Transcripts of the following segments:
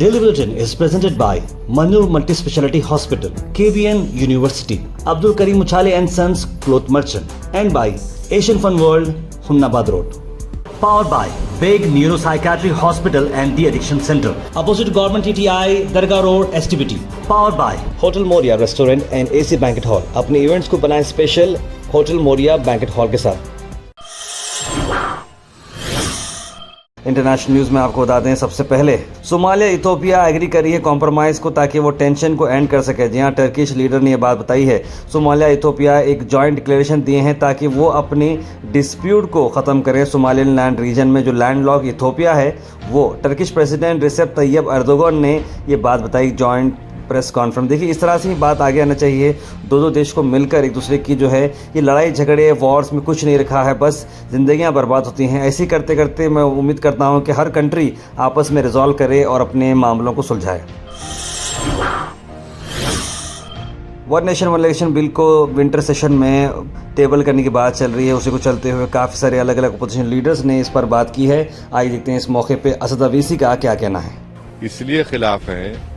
Daily Bulletin is presented by Manur Multi-Speciality Hospital, KBN University, Abdul Karim Uchale and Sons Cloth Merchant, and by Asian Fun World, Hunnabad Road. Powered by Big Neuropsychiatry Hospital and The Addiction Center, opposite Government TTI, Darga Road, STBT. Powered by Hotel Moria Restaurant and AC Banquet Hall. अपने events को बनाएं special hotel Moriya banquet hall के साथ। International news में आपको बता दें, सबसे पहले सोमालिया इथोपिया एग्री कर रही है कॉम्प्रोमाइज को ताकि वो टेंशन को एंड कर सके। जी हाँ, टर्किश लीडर ने ये बात बताई है। सोमालिया इथोपिया एक जॉइंट डिक्लेरेशन दिए हैं ताकि वो अपनी डिस्प्यूट को ख़त्म करें। सोमालियन लैंड रीजन में जो लैंड लॉक इथोपिया है, वो टर्किश प्रेसिडेंट रिसेप तैयब अर्दोगन ने ये बात बताई जॉइंट प्रेस कॉन्फ्रेंस। देखिए, इस तरह से ही बात आगे आना चाहिए। दो देश को मिलकर एक दूसरे की जो है ये लड़ाई झगड़े वॉर्स में कुछ नहीं रखा है, बस जिंदगियां बर्बाद होती हैं। ऐसे करते करते मैं उम्मीद करता हूं कि हर कंट्री आपस में रिजॉल्व करे और अपने मामलों को सुलझाए। One nation one election bill को विंटर सेशन में टेबल करने की बात चल रही है। उसी को चलते हुए काफ़ी सारे अलग अलग अपोजिशन लीडर्स ने इस पर बात की है। आइए देखते हैं इस मौके पर असद अवीसी का क्या कहना है। इसलिए खिलाफ है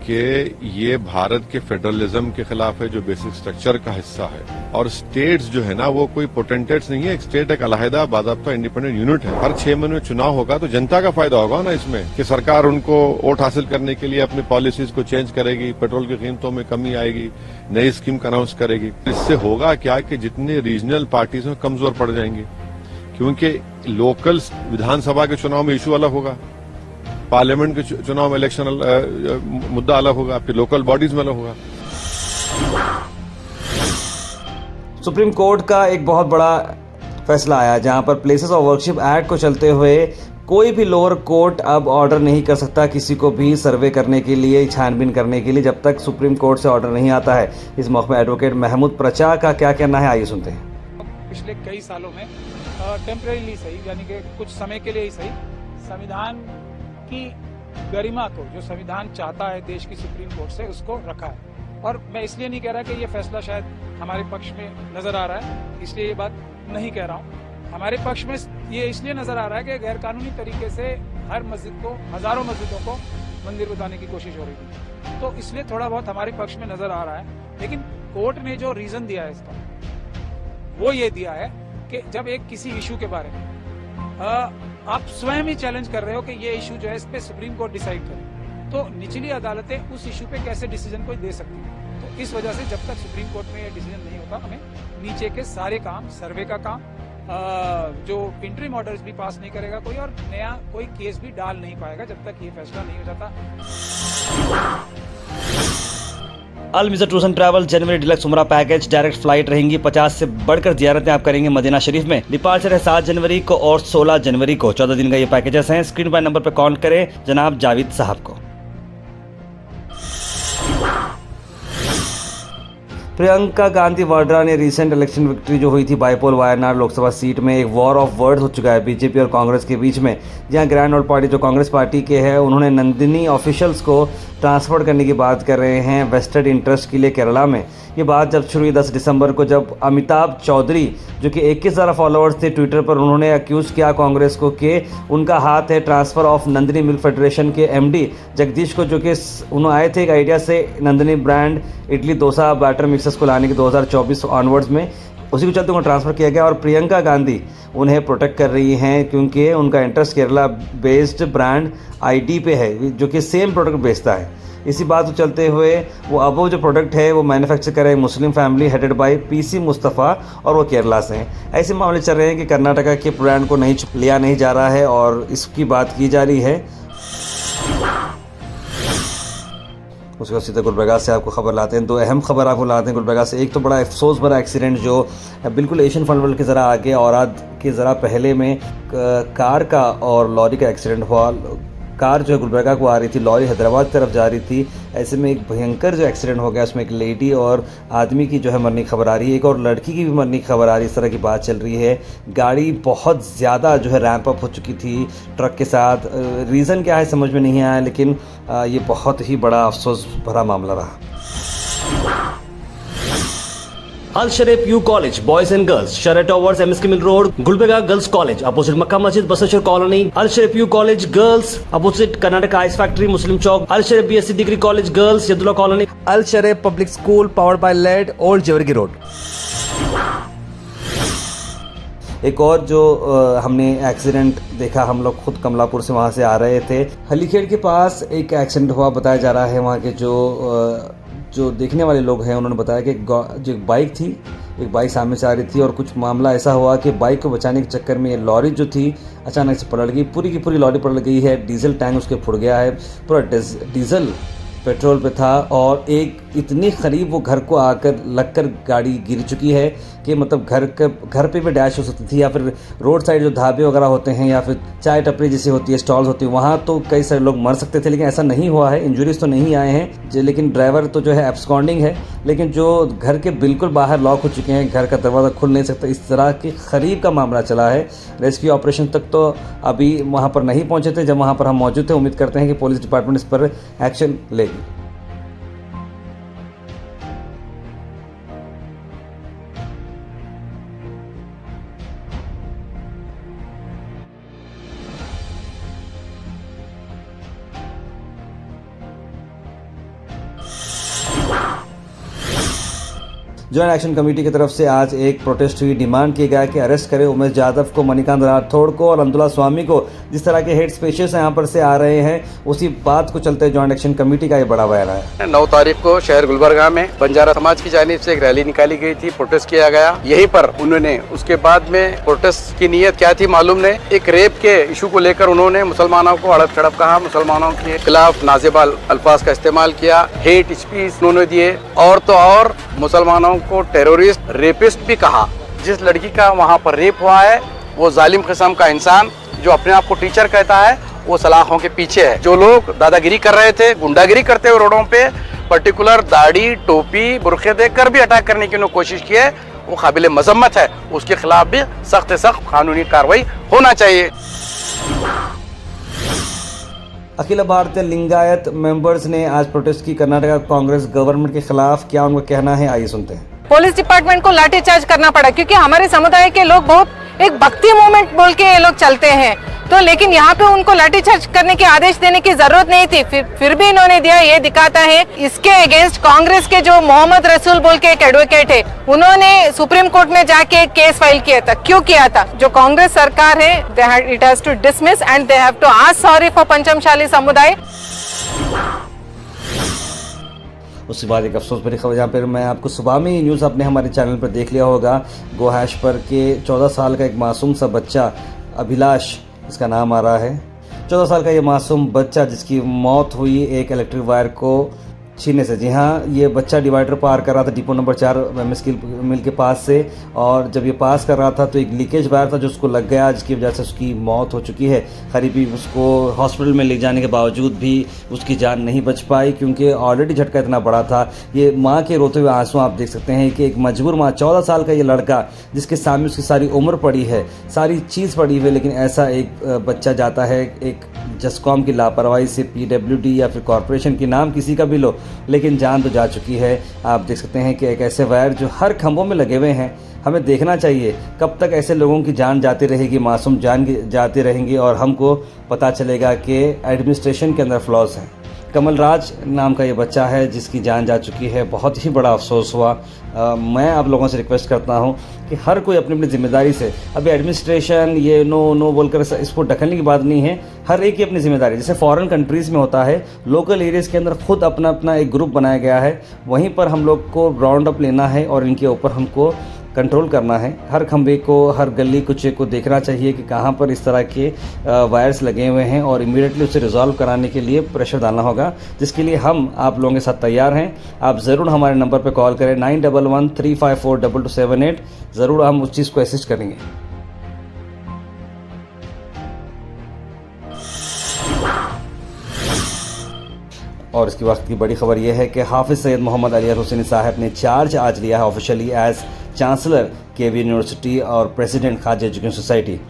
कि ये भारत के फेडरलिज्म के खिलाफ है, जो बेसिक स्ट्रक्चर का हिस्सा है। और स्टेट्स जो है ना, वो कोई पोटेंटेट्स नहीं है। एक स्टेट एक अलहदा बाज़ाब्ता इंडिपेंडेंट यूनिट है। हर 6 महीने में चुनाव होगा तो जनता का फायदा होगा ना इसमें, कि सरकार उनको वोट हासिल करने के लिए अपनी पॉलिसीज को चेंज करेगी, पेट्रोल की कीमतों में कमी आएगी, नई स्कीम का अनाउंस करेगी। इससे होगा क्या कि जितने रीजनल पार्टीज हैं कमजोर पड़ जाएंगे, क्योंकि लोकल विधानसभा के चुनाव में इशू अलग होगा, पार्लियामेंट के चुनाव में इलेक्शन मुद्दा अलग होगा, फिर लोकल बॉडीज में अलग होगा। सुप्रीम कोर्ट का एक बहुत बड़ा फैसला आया, जहां पर प्लेसेस ऑफ वर्शिप एक्ट को चलते हुए कोई भी लोअर कोर्ट अब ऑर्डर नहीं कर सकता किसी को भी सर्वे करने के लिए, छानबीन करने के लिए, जब तक सुप्रीम कोर्ट से ऑर्डर नहीं आता है। इस मौके में एडवोकेट महमूद प्रचा का क्या कहना है, आइए सुनते हैं। पिछले कई सालों में टेम्परेरीली सही, यानी कि कुछ समय के लिए ही सही, संविधान की गरिमा को, जो संविधान चाहता है देश की सुप्रीम कोर्ट से, उसको रखा है। और मैं इसलिए नहीं कह रहा कि ये फैसला शायद हमारे पक्ष में नजर आ रहा है, इसलिए ये बात नहीं कह रहा हूँ। हमारे पक्ष में ये इसलिए नजर आ रहा है कि गैर कानूनी तरीके से हर मस्जिद को, हजारों मस्जिदों को मंदिर बताने की कोशिश हो रही थी, तो इसलिए थोड़ा बहुत हमारे पक्ष में नजर आ रहा है। लेकिन कोर्ट ने जो रीजन दिया है इसका, वो ये दिया है कि जब एक किसी इशू के बारे में आप स्वयं ही चैलेंज कर रहे हो कि ये इशू जो है इस पे सुप्रीम कोर्ट डिसाइड करे, तो निचली अदालतें उस इशू पे कैसे डिसीजन कोई दे सकती है। तो इस वजह से जब तक सुप्रीम कोर्ट में ये डिसीजन नहीं होता, हमें नीचे के सारे काम, सर्वे का काम, जो इंटरिम ऑर्डर्स भी पास नहीं करेगा कोई, और नया कोई केस भी डाल नहीं पाएगा जब तक ये फैसला नहीं हो जाता। Al Mizar tours and travel जनवरी डिलक्स उमरा पैकेज, डायरेक्ट फ्लाइट रहेंगी। 50 से बढ़कर ज़ियारतें आप करेंगे मदीना शरीफ में। डिपार्चर है 7 जनवरी को और 16 जनवरी को। 14 दिन का ये पैकेजेस हैं। स्क्रीन पर नंबर पर कॉल करें जनाब जावेद साहब को। प्रियंका गांधी वाड्रा ने रिसेंट इलेक्शन विक्ट्री जो हुई थी बाईपोल वायनाड लोकसभा सीट में, एक वॉर ऑफ वर्ड्स हो चुका है बीजेपी और कांग्रेस के बीच में। जहां ग्रैंड ओल्ड पार्टी जो कांग्रेस पार्टी के हैं, उन्होंने नंदिनी ऑफिशियल्स को ट्रांसफर करने की बात कर रहे हैं वेस्टेड इंटरेस्ट के लिए केरला में। ये बात जब शुरू हुई 10 दिसंबर को, जब अमिताभ चौधरी जो कि 21,000 फॉलोअर्स थे ट्विटर पर, उन्होंने अक्यूज़ किया कांग्रेस को कि उनका हाथ है transfer of Nandini milk federation के एमडी जगदीश को, जो कि उन्होंने आए थे एक आइडिया से Nandini brand idli dosa batter mixers को लाने के 2024 ऑनवर्ड्स में। उसी को चलते उन्हें ट्रांसफ़र किया गया और प्रियंका गांधी उन्हें प्रोटेक्ट कर रही हैं, क्योंकि उनका interest Kerala based brand ID पे है, जो कि सेम प्रोडक्ट बेचता है। इसी बात को चलते हुए वो अब जो प्रोडक्ट है वो मैन्युफैक्चर कर रहे हैं Muslim family headed by PC Mustafa, और वो केरला से हैं। ऐसे मामले चल रहे हैं कि कर्नाटका के ब्रांड को नहीं लिया नहीं जा रहा है और इसकी बात की जा रही है। उसके बाद सीधे गुलबर्गा से आपको खबर लाते हैं। 2 अहम खबर आपको लाते हैं गुलबर्गा से। एक तो बड़ा अफसोस भरा एक्सीडेंट जो बिल्कुल एशियन फन वर्ल्ड के ज़रा आगे और के ज़रा पहले में कार का और लॉरी का एक्सीडेंट हुआ। कार जो है गुलबर्गा को आ रही थी, लॉरी हैदराबाद की तरफ जा रही थी। ऐसे में एक भयंकर जो एक्सीडेंट हो गया, उसमें एक लेडी और आदमी की जो है मरने की खबर आ रही है, एक और लड़की की भी मरने की खबर आ रही है। इस तरह की बात चल रही है। गाड़ी बहुत ज़्यादा जो है रैंप अप हो चुकी थी ट्रक के साथ। रीज़न क्या है समझ में नहीं आया, लेकिन ये बहुत ही बड़ा अफसोस भरा मामला रहा। Al Sharif U college boys and girls, शरट टॉवर्स, MSK मिल रोड, गुलबेगा girls college opposite Mecca Masjid, Basaveshwar colony, Al Sharif U college girls opposite Karnataka ice factory, Muslim Chowk, Al Sharif BSc degree college girls, Yadulla colony, Al Sharif public school powered by लेड, ओल्ड जेवरगी रोड। एक और जो हमने एक्सीडेंट देखा, हम लोग खुद कमलापुर से वहाँ से आ रहे थे, हलीखेड़ के पास एक एक्सीडेंट हुआ बताया जा रहा है। वहाँ के जो देखने वाले लोग हैं उन्होंने बताया कि जो एक बाइक थी, एक बाइक सामने से आ रही थी और कुछ मामला ऐसा हुआ कि बाइक को बचाने के चक्कर में ये लॉरी जो थी अचानक से पलट गई, पूरी की पूरी लॉरी पलट गई है। डीजल टैंक उसके फुट गया है, पूरा डीजल पेट्रोल पे था और एक इतनी करीब वो घर को आकर लगकर गाड़ी गिर चुकी है कि मतलब घर पे भी डैश हो सकती थी, या फिर रोड साइड जो ढाबे वगैरह होते हैं या फिर चाय टपरी जैसी होती है, स्टॉल्स होती है, वहाँ तो कई सारे लोग मर सकते थे, लेकिन ऐसा नहीं हुआ है। इंजरीज तो नहीं आए हैं, लेकिन ड्राइवर तो जो है एब्सकॉन्डिंग है, लेकिन जो घर के बिल्कुल बाहर लॉक हो चुके हैं, घर का दरवाज़ा खुल नहीं सकता, इस तरह के करीब का मामला चला है। रेस्क्यू ऑपरेशन तक तो अभी वहाँ पर नहीं पहुँचे थे जब वहाँ पर हम मौजूद थे। उम्मीद करते हैं कि पुलिस डिपार्टमेंट इस पर एक्शन लेगी। जॉइंट एक्शन कमेटी की तरफ से आज एक प्रोटेस्ट हुई। डिमांड किया गया कि अरेस्ट करें उमेश यादव को, मणिकांत राठौड़ को और अब्दुल्ला स्वामी को। जिस तरह के हेड स्पीचेस यहाँ पर से आ रहे हैं, उसी बात को चलते जॉइंट एक्शन कमेटी का ये बड़ा बयान है। 9 तारीख को शहर गुलबर्गा में बंजारा समाज की जानिब से एक रैली निकाली गई थी, प्रोटेस्ट किया गया। यहीं पर उन्होंने उसके बाद में प्रोटेस्ट की नीयत क्या थी मालूम नहीं, एक रेप के इशू को लेकर उन्होंने मुसलमानों को हड़प चढ़प कहा, मुसलमानों के खिलाफ नाजेबा अल्फाज का इस्तेमाल किया, हेट स्पीच उन्होंने दिए और तो और मुसलमानों को टेररिस्ट, रेपिस्ट भी कहा। जिस लड़की का वहाँ पर रेप हुआ है वो जालिम किस्म का इंसान जो अपने आप को टीचर कहता है, वो सलाखों के पीछे है। जो लोग दादागिरी कर रहे थे, गुंडागिरी करते हुए रोडों पे, पर्टिकुलर दाढ़ी टोपी बुरखे देकर भी अटैक करने की उन्होंने कोशिश की है, वो काबिल मजम्मत है। उसके खिलाफ भी सख्त से सख्त कानूनी कार्रवाई होना चाहिए। अखिल भारतीय लिंगायत मेंबर्स ने आज प्रोटेस्ट की कर्नाटका कांग्रेस गवर्नमेंट के खिलाफ। क्या उनका कहना है, आइए सुनते हैं। पुलिस डिपार्टमेंट को लाठीचार्ज करना पड़ा क्योंकि हमारे समुदाय के लोग बहुत एक भक्ति मूवमेंट बोल के ये लोग चलते हैं, तो लेकिन यहाँ पे उनको लाठीचार्ज करने के आदेश देने की जरूरत नहीं थी, फिर भी इन्होंने दिया। ये दिखाता है इसके अगेंस्ट कांग्रेस के जो मोहम्मद रसूल बोल के एक एडवोकेट है, उन्होंने सुप्रीम कोर्ट में जाके एक केस फाइल किया था। क्यों किया था? जो कांग्रेस सरकार है, it has to dismiss and they have to ask sorry for Panchamasali समुदाय। उसके बाद एक अफसोस भरी खबर, जहाँ पर मैं आपको सुबह में ही न्यूज़ आपने हमारे चैनल पर देख लिया होगा, गोहैश पर के 14 साल का एक मासूम सा बच्चा, अभिलाष इसका नाम आ रहा है, 14 साल का ये मासूम बच्चा जिसकी मौत हुई एक इलेक्ट्रिक वायर को छीनने से। जी हाँ, ये बच्चा डिवाइडर पार कर रहा था डिपो नंबर 4 MSK मिल के पास से, और जब ये पास कर रहा था तो एक लीकेज वायर था जो उसको लग गया, जिसकी वजह से उसकी मौत हो चुकी है। करीबी उसको हॉस्पिटल में ले जाने के बावजूद भी उसकी जान नहीं बच पाई क्योंकि ऑलरेडी झटका इतना बड़ा था। ये माँ के रोते हुए आंसू आप देख सकते हैं कि एक मजबूर माँ, 14 साल का ये लड़का जिसके सामने उसकी सारी उम्र पड़ी है, सारी चीज़ पड़ी हुई, लेकिन ऐसा एक बच्चा जाता है एक जसकॉम की लापरवाही से, PWD या फिर कॉरपोरेशन की, नाम किसी का भी लो, लेकिन जान तो जा चुकी है। आप देख सकते हैं कि एक ऐसे वायर जो हर खंभों में लगे हुए हैं, हमें देखना चाहिए कब तक ऐसे लोगों की जान जाती रहेगी, मासूम जान जाती रहेंगी और हमको पता चलेगा कि एडमिनिस्ट्रेशन के अंदर फ्लॉज हैं। कमल राज नाम का ये बच्चा है जिसकी जान जा चुकी है। बहुत ही बड़ा अफसोस हुआ। मैं आप लोगों से रिक्वेस्ट करता हूँ कि हर कोई अपनी अपनी जिम्मेदारी से, अभी एडमिनिस्ट्रेशन ये नो बोलकर इसको ढकलने की बात नहीं है, हर एक की अपनी जिम्मेदारी। जैसे फॉरेन कंट्रीज़ में होता है, लोकल एरियाज़ के अंदर खुद अपना अपना एक ग्रुप बनाया गया है, वहीं पर हम लोग को राउंड अप लेना है और इनके ऊपर हमको कंट्रोल करना है। हर खंबे को, हर गली कुचे को देखना चाहिए कि कहाँ पर इस तरह के वायर्स लगे हुए हैं और इमीडिएटली उसे रिजॉल्व कराने के लिए प्रेशर डालना होगा, जिसके लिए हम आप लोगों के साथ तैयार हैं। आप ज़रूर हमारे नंबर पर कॉल करें 9113542278, ज़रूर हम उस चीज़ को असिस्ट करेंगे। और इसके वक्त की बड़ी खबर यह है कि हाफिज़ सैयद मोहम्मद अली हुसैनी साहब ने चार्ज आज लिया है officially as chancellor KV university और president Khaji education society.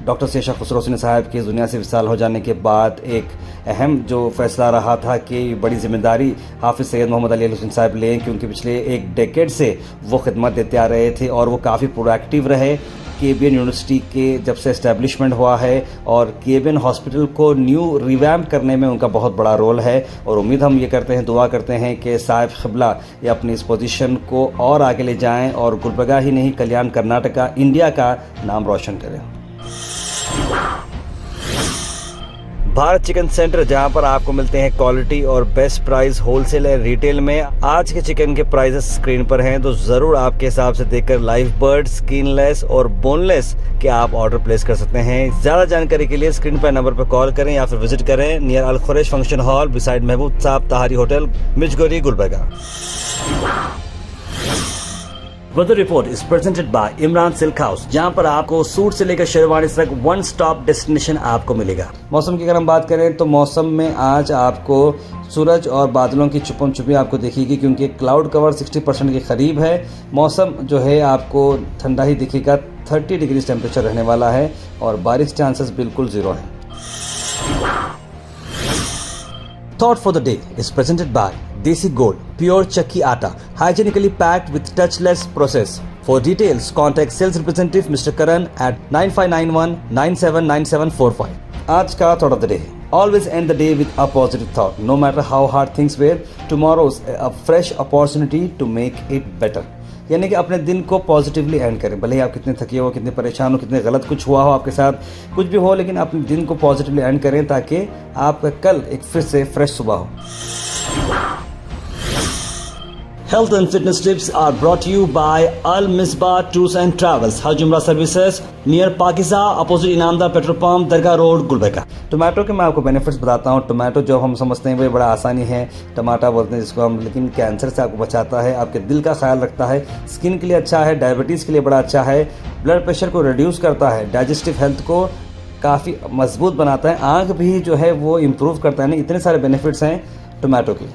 Doctor Shesha Khusro Hussain साहब के इस दुनिया से विसाल हो जाने के बाद एक अहम जो फैसला रहा था कि बड़ी जिम्मेदारी हाफिज़ सैयद मोहम्मद अली हुसैन साहब लें, क्योंकि पिछले एक डेकेड से वो खिदमत देते आ रहे थे और वो काफ़ी प्रोएक्टिव रहे। केबीएन यूनिवर्सिटी के जब से इस्टेब्लिशमेंट हुआ है और केबीएन हॉस्पिटल को न्यू रिवैम्प करने में उनका बहुत बड़ा रोल है और उम्मीद हम ये करते हैं, दुआ करते हैं कि साहिब क़िबला ये अपनी इस पोजीशन को और आगे ले जाएं और गुलबर्गा ही नहीं कल्याण कर्नाटका इंडिया का नाम रोशन करें। भारत चिकन सेंटर, जहां पर आपको मिलते हैं क्वालिटी और best price wholesale and retail में। आज के चिकन के प्राइसेस स्क्रीन पर हैं, तो ज़रूर आपके हिसाब से देखकर लाइव बर्ड, स्किनलेस और बोनलेस के आप ऑर्डर प्लेस कर सकते हैं। ज़्यादा जानकारी के लिए स्क्रीन पर नंबर पर कॉल करें या फिर विजिट करें near Al Khuraish function hall beside Mahboob Sahab Tahari hotel, मिर्चगोरी, Gulbarga. Weather report is presented by Imran silk house, जहां पर आपको सूट से लेकर शेरवानी तक वन स्टॉप डेस्टिनेशन आपको मिलेगा। मौसम की अगर हम बात करें तो मौसम में आज आपको सूरज और बादलों की छुपम छुपी आपको दिखेगी, क्योंकि क्लाउड कवर 60% के करीब है। मौसम जो है आपको ठंडा ही दिखेगा, 30 डिग्री टेम्परेचर रहने वाला है और बारिश चांसेस बिल्कुल 0 है। Thought for the day is presented by Desi Gold, pure chakki atta, hygienically packed with touchless process. For details, contact sales representative Mr. Karan at 9591 979745. आज का thought of the day, always end the day with a positive thought. No matter how hard things were, tomorrow's a fresh opportunity to make it better. यानी कि अपने दिन को positively and करें, भले ही आप कितने थके हो, कितने परेशान हो, कितने गलत कुछ हुआ हो आपके साथ, कुछ भी हो, लेकिन अपने दिन को पॉजिटिवली एंड करें ताकि आपका कल एक फिर से फ्रेश सुबह हो। Health and fitness tips are brought to you by Al Misbah Tours and Travels, Hajj Umrah Services, near Pakiza, opposite Inamda Petrol Pump, Dargah Road, Gulbarga. Tomato के मैं आपको बेनिफिट्स बताता हूँ। टोमेटो जो हम समझते हैं वो बड़ा आसानी है, टमाटा बोलते हैं जिसको हम, लेकिन कैंसर से आपको बचाता है, आपके दिल का ख्याल रखता है, स्किन के लिए अच्छा है, डायबिटीज़ के लिए बड़ा अच्छा है, ब्लड प्रेशर को रिड्यूस करता है, डाइजेस्टिव हेल्थ को काफ़ी मजबूत बनाता है, आँख भी जो है वो इम्प्रूव करता है। नहीं, इतने सारे बेनिफिट्स हैं टोमेटो के।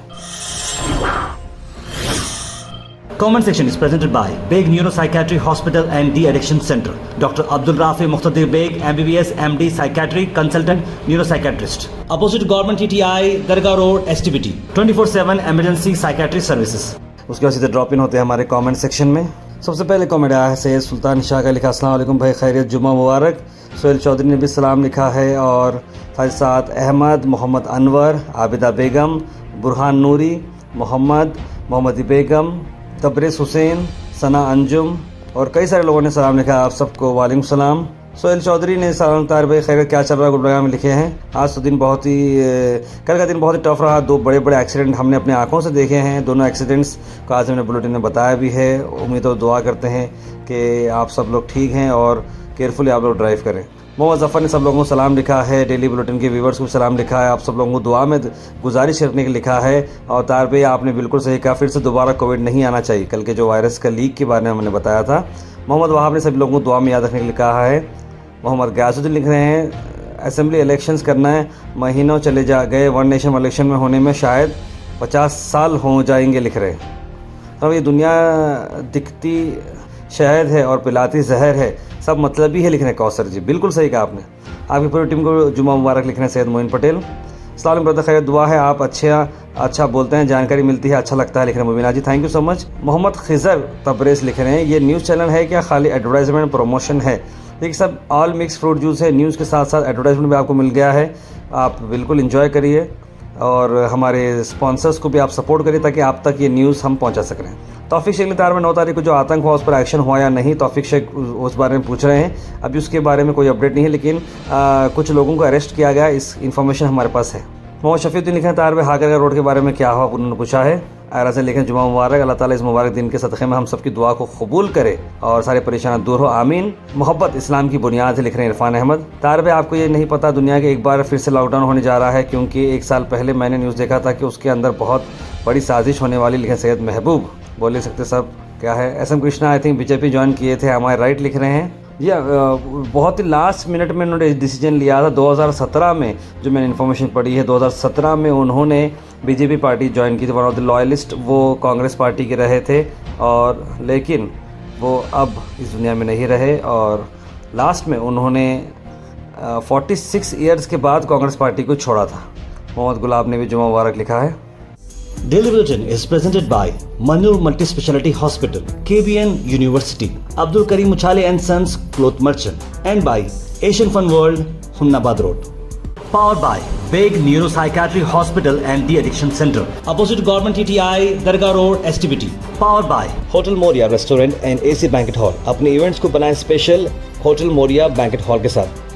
Comment section is presented by Beg Neuropsychiatry Hospital and De-Addiction Center. Dr. Abdul Rafi Muqtadir Beg, MBBS, MD, Psychiatry, Consultant, Neuropsychiatrist. Opposite Government TTI, Dargah Road, STBT. 24/7 Emergency Psychiatry Services. उसके बाद सीधे drop in होते हैं हमारे comment section में। सबसे पहले comment आया है सैयद सुल्तान शाह का, लिखा अस्सलाम वालेकुम भाई, खैरियत, जुम्मा मुबारक। सोहेल चौधरी ने भी सलाम लिखा है और साथ अहमद, मोहम्मद अनवर, आबिदा बेगम, बुरहान नूरी, मोहम्मदी बेगम, तबरेज़ हुसैन, सना अंजुम और कई सारे लोगों ने सलाम लिखा। आप सबको वालेकुम सलाम। सोहेल चौधरी ने सलाम तार भाई खैरियत, क्या चल रहा है गुलबर्गा में, लिखे हैं। आज तो दिन बहुत ही, कल का दिन बहुत ही टफ रहा। 2 बड़े बड़े एक्सीडेंट हमने अपने आंखों से देखे हैं। दोनों एक्सीडेंट्स को आज हमने बुलेटिन में बताया भी है। उम्मीद और दुआ करते हैं कि आप सब लोग ठीक हैं और केयरफुली आप लोग ड्राइव करें। मोहम्मद ज़फ़र ने सब लोगों को सलाम लिखा है, डेली बुलेटिन के व्यूवर्स को सलाम लिखा है, आप सब लोगों को दुआ में गुजारिश करने के लिखा है। और तार भाई आपने बिल्कुल सही कहा, फिर से दोबारा कोविड नहीं आना चाहिए। कल के जो वायरस का लीक के बारे में हमने बताया था। मोहम्मद वहाब ने सभी लोगों को दुआ में याद रखने के लिए कहा है। मोहम्मद गयासुद्दीन लिख रहे हैं, असेंबली इलेक्शंस करना है, महीनों चले गए, वन नेशन इलेक्शन में होने में शायद 50 साल हो जाएंगे, लिख रहे हैं। तो ये दुनिया दिखती शहद है और पिलाती जहर है, सब मतलब ही है, लिख रहे हैं कौसर जी। बिल्कुल सही कहा आपने। आपकी पूरी टीम को जुम्मा मुबारक, लिख रहे हैं सैयद मोइन पटेल। अस्सलाम वालेकुम, खैर दुआ है, आप अच्छा बोलते हैं, जानकारी मिलती है, अच्छा लगता है, लिख रहे हैं Mubina ji, thank you so much. Mohammad Khizar Tabrez लिख रहे हैं, ये न्यूज़ चैनल है क्या, खाली एडवर्टाइजमेंट प्रमोशन है? देखिए सब ऑल मिक्स फ्रूट जूस है, न्यूज़ के साथ साथ एडवर्टाइजमेंट भी आपको मिल गया है। आप बिल्कुल एंजॉय करिए और हमारे स्पॉन्सर्स को भी आप सपोर्ट करिए ताकि आप तक ये न्यूज़ हम पहुंचा सक रहे हैं। तौफीक शेख तार में 9 तारीख को जो आतंक हुआ उस पर एक्शन हुआ या नहीं, तौफीक शेख उस बारे में पूछ रहे हैं। अभी उसके बारे में कोई अपडेट नहीं है, लेकिन कुछ लोगों को अरेस्ट किया गया, इस इन्फॉर्मेशन हमारे पास है। मोहम्मद शफीउद्दीन लिखे हैं तार में हाकर रोड के बारे में क्या हुआ, उन्होंने पूछा है। आयरा से लिखें जुम्मा मुबारक, अल्लाह ताला इस मुबारक दिन के सदक़े में हम सबकी दुआ को कबूल करे और सारी परेशानी दूर हो, आमीन। मोहब्बत इस्लाम की बुनियाद है, लिख रहे हैं इरफान अहमद। तार पे आपको ये नहीं पता दुनिया के एक बार फिर से लॉकडाउन होने जा रहा है, क्योंकि 1 साल पहले मैंने न्यूज़ देखा था कि उसके अंदर बहुत बड़ी साजिश होने वाली, लिखे सैयद महबूब। बोल नहीं सकते सब क्या है। SM Krishna I think BJP join किए थे, हमारे राइट, लिख रहे हैं। ये बहुत ही लास्ट मिनट में उन्होंने डिसीजन लिया था 2017 में, जो मैंने इन्फॉर्मेशन पढ़ी है 2017 में उन्होंने बीजेपी पार्टी ज्वाइन की थी। वन ऑफ द लॉयलिस्ट वो कांग्रेस पार्टी के रहे थे, और लेकिन वो अब इस दुनिया में नहीं रहे और लास्ट में उन्होंने 46 ईयर्स के बाद कांग्रेस पार्टी को छोड़ा था। मोहम्मद गुलाब ने भी जुमा मुबारक लिखा है। Daily Bulletin is presented by Manur Multi-Speciality Hospital, KBN University, Abdul Karim Uchale and Sons Cloth Merchant, and by Asian Fun World, Hunnabad Road. Powered by Big Neuropsychiatry Hospital and The Addiction Center, opposite Government TTI, Darga Road, STBT. Powered by Hotel Moria Restaurant and AC Banquet Hall. अपने events को बनाएं special hotel Moriya banquet hall के साथ।